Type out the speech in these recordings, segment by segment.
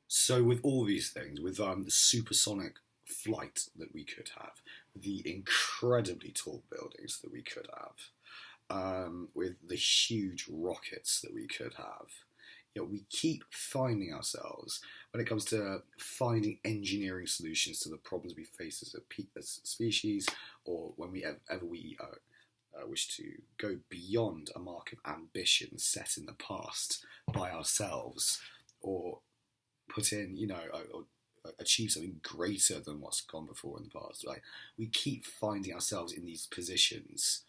So with all these things, with the supersonic flight that we could have, the incredibly tall buildings that we could have, with the huge rockets that we could have, we keep finding ourselves when it comes to finding engineering solutions to the problems we face as a species, or when we wish to go beyond a mark of ambition set in the past by ourselves, or put in, or achieve something greater than what's gone before in the past. Like, we keep finding ourselves in these positions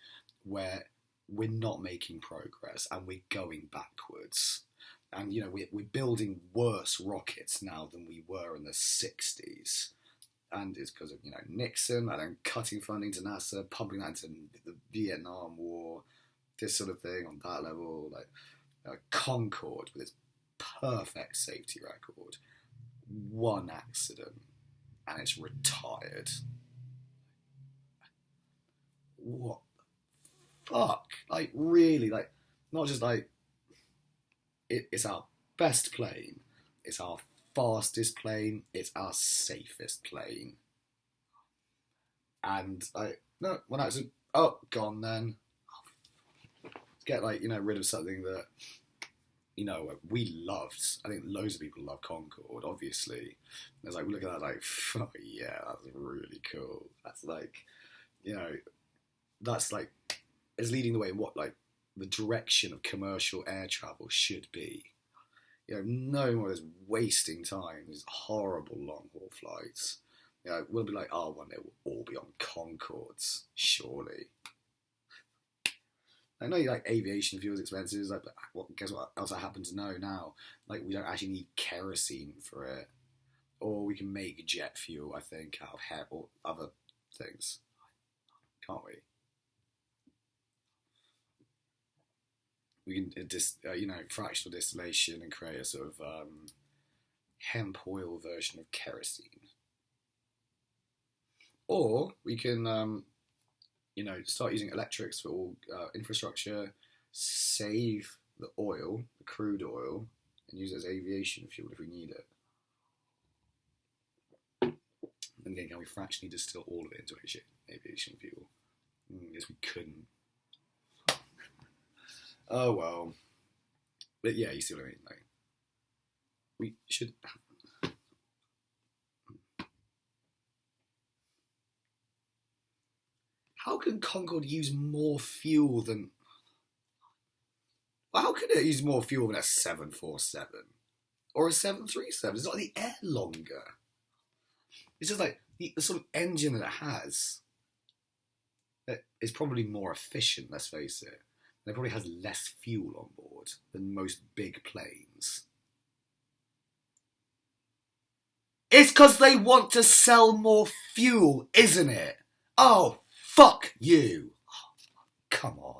where we're not making progress and we're going backwards. And we're building worse rockets now than we were in the 60s. And it's because of Nixon and then cutting funding to NASA, pumping that into the Vietnam War, this sort of thing on that level. Like Concorde with its perfect safety record, one accident and it's retired. What the fuck? Like, really? Like, not just like it's our best plane, it's our fastest plane, it's our safest plane, and like, no, one accident, oh, gone then. Let's get rid of something that we loved. I think loads of people love Concorde, obviously. There's we look at that oh yeah, that's really cool. That's that's is leading the way in what the direction of commercial air travel should be. No more of this wasting time, these horrible long haul flights. We'll be one day we'll all be on Concordes, surely. I know aviation fuel's expensive, but guess what else I happen to know now? We don't actually need kerosene for it. Or we can make jet fuel, I think, out of hair or other things. Can't we? We can, fractional distillation and create a sort of hemp oil version of kerosene. Or we can, start using electrics for all infrastructure, save the oil, the crude oil, and use it as aviation fuel if we need it. And again, can we fractionally distill all of it into aviation fuel? Guess we couldn't. Oh well. But yeah, you see what I mean? We should. How can Concorde use more fuel than? Well, how can it use more fuel than a 747 or a 737? It's not the air longer. It's just the sort of engine that it has. It's probably more efficient. Let's face it. And it probably has less fuel on board than most big planes. It's because they want to sell more fuel, isn't it? Oh, fuck you. Oh, come on.